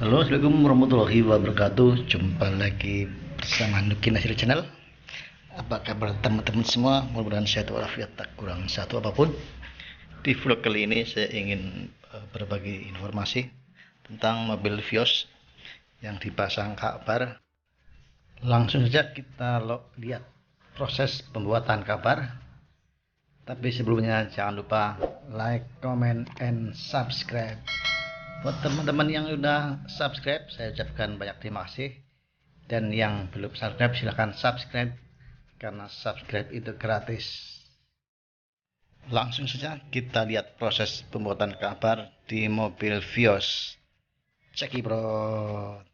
Halo, assalamualaikum warahmatullahi wabarakatuh. Jumpa lagi bersama Nugie Nazril Chanel. Apa kabar teman-teman semua? Mudah-mudahan sehat walafiat, tak kurang satu apapun. Di vlog kali ini saya ingin berbagi informasi tentang mobil Vios yang dipasang kabar. Langsung saja kita lihat proses pembuatan kabar. Tapi sebelumnya jangan lupa like, comment, and subscribe. Buat teman-teman yang udah subscribe, saya ucapkan banyak terima kasih. Dan yang belum subscribe, silahkan subscribe, karena subscribe itu gratis. Langsung saja kita lihat proses pembuatan kabar di mobil Vios. Cekidot.